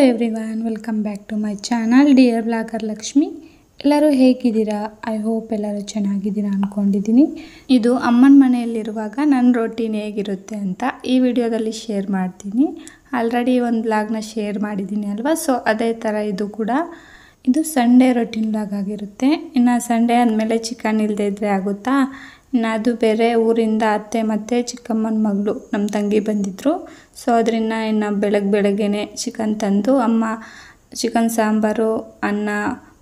Everyone, welcome back to my channel dear blogger Lakshmi. ಎಲ್ಲರೂ ಹೇಗಿದ್ದೀರಾ? I hope ಎಲ್ಲರೂ ಚೆನ್ನಾಗಿದ್ದೀರಾ ಅಂದ್ಕೊಂಡಿದ್ದೀನಿ. ಇದು ಅಮ್ಮನ ಮನೆಯಲ್ಲಿರುವಾಗ ನನ್ನ ರೊಟೀನ್ ಹೇಗಿರುತ್ತೆ ಅಂತ ಈ ವಿಡಿಯೋದಲ್ಲಿ ಶೇರ್ ಮಾಡ್ತೀನಿ. ಆಲ್ರೆಡಿ ಒಂದು ಬ್ಲಾಗ್ನ ಶೇರ್ ಮಾಡಿದ್ದೀನಿ ಅಲ್ವಾ, ಸೊ ಅದೇ ಥರ ಇದು ಕೂಡ. ಇದು ಸಂಡೇ ರೊಟೀನ್ ಬ್ಲಾಗ್ ಆಗಿರುತ್ತೆ. ಇನ್ನು ಸಂಡೇ ಆದಮೇಲೆ ಚಿಕನ್ ಇಲ್ಲದೆ ಇದ್ದರೆ ಆಗುತ್ತಾ? ಇನ್ನು ಅದು ಬೇರೆ ಊರಿಂದ ಅತ್ತೆ ಮತ್ತು ಚಿಕ್ಕಮ್ಮನ ಮಗಳು ನಮ್ಮ ತಂಗಿ ಬಂದಿದ್ದರು. ಸೊ ಅದರಿಂದ ಇನ್ನು ಬೆಳಗ್ಗೆನೆ ಚಿಕನ್ ತಂದು ಅಮ್ಮ ಚಿಕನ್ ಸಾಂಬಾರು, ಅನ್ನ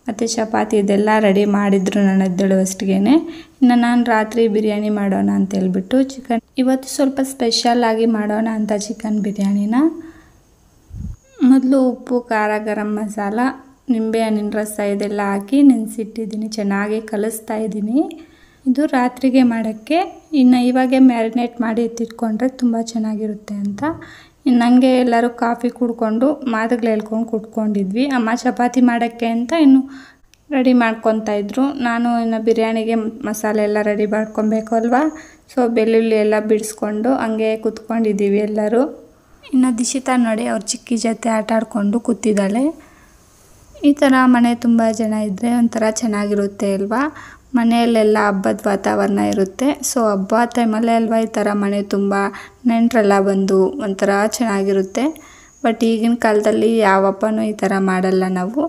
ಮತ್ತು ಚಪಾತಿ ಇದೆಲ್ಲ ರೆಡಿ ಮಾಡಿದ್ರು ನನ್ನ ಎದ್ದೇಳುವಷ್ಟಿಗೆ. ಇನ್ನು ನಾನು ರಾತ್ರಿ ಬಿರಿಯಾನಿ ಮಾಡೋಣ ಅಂತ ಹೇಳ್ಬಿಟ್ಟು ಚಿಕನ್ ಇವತ್ತು ಸ್ವಲ್ಪ ಸ್ಪೆಷಲಾಗಿ ಮಾಡೋಣ ಅಂತ ಚಿಕನ್ ಬಿರಿಯಾನಿನ ಮೊದಲು ಉಪ್ಪು, ಖಾರ, ಗರಂ ಮಸಾಲ, ನಿಂಬೆ ಹಣ್ಣಿನ ರಸ ಇದೆಲ್ಲ ಹಾಕಿ ನೆನೆಸಿಟ್ಟಿದ್ದೀನಿ. ಚೆನ್ನಾಗಿ ಕಲಿಸ್ತಾ ಇದ್ದೀನಿ. ಇದು ರಾತ್ರಿಗೆ ಮಾಡೋಕ್ಕೆ. ಇನ್ನು ಇವಾಗೆ ಮ್ಯಾರಿನೇಟ್ ಮಾಡಿ ಎತ್ತಿಟ್ಕೊಂಡ್ರೆ ತುಂಬ ಚೆನ್ನಾಗಿರುತ್ತೆ ಅಂತ. ಇನ್ನು ನನಗೆ ಎಲ್ಲರೂ ಕಾಫಿ ಕುಡ್ಕೊಂಡು ಮಾತುಗಳು ಹೇಳ್ಕೊಂಡು ಕುಟ್ಕೊಂಡಿದ್ವಿ. ಅಮ್ಮ ಚಪಾತಿ ಮಾಡೋಕ್ಕೆ ಅಂತ ಇನ್ನು ರೆಡಿ ಮಾಡ್ಕೊತಾ ಇದ್ರು. ನಾನು ಇನ್ನು ಬಿರಿಯಾನಿಗೆ ಮಸಾಲೆ ಎಲ್ಲ ರೆಡಿ ಮಾಡ್ಕೊಬೇಕು ಅಲ್ವಾ. ಸೊ ಬೆಳ್ಳುಳ್ಳಿ ಎಲ್ಲ ಬಿಡಿಸ್ಕೊಂಡು ಹಂಗೆ ಕೂತ್ಕೊಂಡಿದ್ದೀವಿ ಎಲ್ಲರೂ. ಇನ್ನು ದಿಶಿತಾ ನೋಡಿ ಅವ್ರ ಚಿಕ್ಕಿ ಜೊತೆ ಆಟ ಆಡಿಕೊಂಡು ಕೂತಿದ್ದಾಳೆ. ಈ ಥರ ಮನೆ ತುಂಬ ಜನ ಇದ್ದರೆ ಒಂಥರ ಚೆನ್ನಾಗಿರುತ್ತೆ ಅಲ್ವಾ. ಮನೆಯಲ್ಲೆಲ್ಲ ಹಬ್ಬದ ವಾತಾವರಣ ಇರುತ್ತೆ. ಸೊ ಹಬ್ಬ ಟೈಮಲ್ಲೇ ಅಲ್ವಾ ಈ ಥರ ಮನೆ ತುಂಬ ನೆಂಟರೆಲ್ಲ ಬಂದು ಒಂಥರ ಚೆನ್ನಾಗಿರುತ್ತೆ. ಬಟ್ ಈಗಿನ ಕಾಲದಲ್ಲಿ ಯಾವ ಹಬ್ಬನೂ ಈ ಥರ ಮಾಡಲ್ಲ ನಾವು.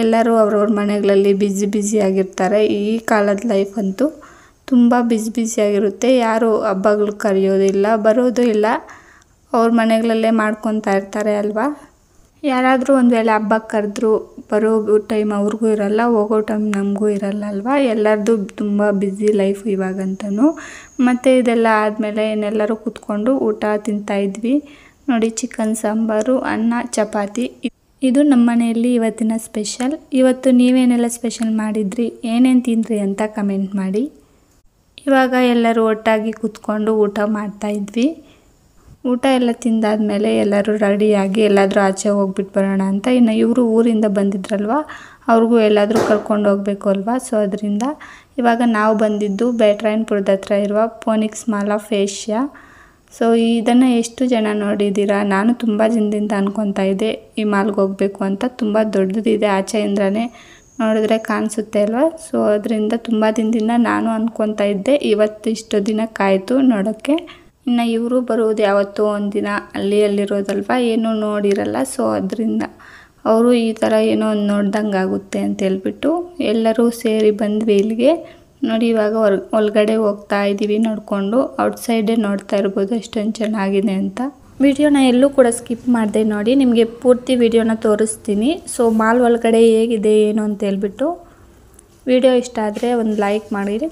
ಎಲ್ಲರೂ ಅವ್ರವ್ರ ಮನೆಗಳಲ್ಲಿ ಬ್ಯುಸಿ ಆಗಿರ್ತಾರೆ. ಈ ಕಾಲದ ಲೈಫ್ ಅಂತೂ ತುಂಬ ಬ್ಯುಸಿಯಾಗಿರುತ್ತೆ. ಯಾರು ಹಬ್ಬಗಳು ಕರೆಯೋದಿಲ್ಲ, ಬರೋದು ಇಲ್ಲ, ಅವ್ರ ಮನೆಗಳಲ್ಲೇ ಮಾಡ್ಕೊತಾ ಇರ್ತಾರೆ ಅಲ್ವಾ. ಯಾರಾದರೂ ಒಂದು ವೇಳೆ ಹಬ್ಬಕ್ಕೆ ಕರೆದ್ರು ಬರೋ ಟೈಮ್ ಅವ್ರಿಗೂ ಇರಲ್ಲ, ಹೋಗೋ ಟೈಮ್ ನಮಗೂ ಇರಲ್ಲ ಅಲ್ವಾ. ಎಲ್ಲರದ್ದು ತುಂಬ ಬ್ಯುಸಿ ಲೈಫ್ ಇವಾಗಂತೂ. ಮತ್ತು ಇದೆಲ್ಲ ಆದಮೇಲೆ ಇನ್ನೆಲ್ಲರೂ ಕೂತ್ಕೊಂಡು ಊಟ ತಿಂತಾಯಿದ್ವಿ. ನೋಡಿ ಚಿಕನ್ ಸಾಂಬಾರು, ಅನ್ನ, ಚಪಾತಿ. ಇದು ನಮ್ಮ ಮನೆಯಲ್ಲಿ ಇವತ್ತಿನ ಸ್ಪೆಷಲ್. ಇವತ್ತು ನೀವೇನೆಲ್ಲ ಸ್ಪೆಷಲ್ ಮಾಡಿದ್ರಿ, ಏನೇನು ತಿಂದ್ರಿ ಅಂತ ಕಮೆಂಟ್ ಮಾಡಿ. ಇವಾಗ ಎಲ್ಲರೂ ಒಟ್ಟಾಗಿ ಕೂತ್ಕೊಂಡು ಊಟ ಮಾಡ್ತಾಯಿದ್ವಿ. ಊಟ ಎಲ್ಲ ತಿಂದಾದ್ಮೇಲೆ ಎಲ್ಲರೂ ರೆಡಿಯಾಗಿ ಎಲ್ಲಾದರೂ ಆಚೆ ಹೋಗ್ಬಿಟ್ಟು ಬರೋಣ ಅಂತ. ಇನ್ನು ಇವರು ಊರಿಂದ ಬಂದಿದ್ರಲ್ವ, ಅವ್ರಿಗೂ ಎಲ್ಲಾದರೂ ಕರ್ಕೊಂಡು ಹೋಗಬೇಕು ಅಲ್ವಾ. ಸೊ ಅದರಿಂದ ಇವಾಗ ನಾವು ಬಂದಿದ್ದು ಬೇಟ್ರಾಯನಪುರದ ಹತ್ರ ಇರುವ phonics mall of Asia. So ಇದನ್ನು ಎಷ್ಟು ಜನ ನೋಡಿದ್ದೀರಾ? ನಾನು ತುಂಬ ದಿನದಿಂದ ಅನ್ಕೊತಾ ಇದ್ದೆ ಈ ಮಾಲ್ಗೆ ಹೋಗಬೇಕು ಅಂತ. ತುಂಬ ದೊಡ್ಡದಿದೆ, ಆಚೆಯಿಂದನೇ ನೋಡಿದ್ರೆ ಕಾಣಿಸುತ್ತೆ ಅಲ್ವಾ. ಸೊ ಅದರಿಂದ ತುಂಬ ದಿನದಿಂದ ನಾನು ಅನ್ಕೊತಾ ಇದ್ದೆ. ಇವತ್ತು ಇಷ್ಟು ದಿನಕ್ಕಾಯಿತು ನೋಡೋಕ್ಕೆ. ಇನ್ನು ಇವರು ಬರುವುದು ಯಾವತ್ತೋ ಒಂದಿನ ಅಲ್ಲಿರೋದಲ್ವ, ಏನೂ ನೋಡಿರಲ್ಲ. ಸೊ ಅದರಿಂದ ಅವರು ಈ ಥರ ಏನೋ ಒಂದು ನೋಡ್ದಂಗೆ ಆಗುತ್ತೆ ಅಂತ ಹೇಳ್ಬಿಟ್ಟು ಎಲ್ಲರೂ ಸೇರಿ ಬಂದ್ವಿ ಇಲ್ಲಿಗೆ. ನೋಡಿ ಇವಾಗ ಒಳಗಡೆ ಹೋಗ್ತಾ ಇದ್ದೀವಿ ನೋಡಿಕೊಂಡು. ಔಟ್ಸೈಡೇ ನೋಡ್ತಾ ಇರ್ಬೋದು ಎಷ್ಟೊಂದು ಚೆನ್ನಾಗಿದೆ ಅಂತ. ವಿಡಿಯೋನ ಎಲ್ಲೂ ಕೂಡ ಸ್ಕಿಪ್ ಮಾಡಿದೆ ನೋಡಿ, ನಿಮಗೆ ಪೂರ್ತಿ ವಿಡಿಯೋನ ತೋರಿಸ್ತೀನಿ. ಸೊ ಮಾಲ್ ಒಳಗಡೆ ಹೇಗಿದೆ ಏನು ಅಂತ ಹೇಳ್ಬಿಟ್ಟು ವಿಡಿಯೋ ಇಷ್ಟ ಆದರೆ ಒಂದು ಲೈಕ್ ಮಾಡಿರಿ.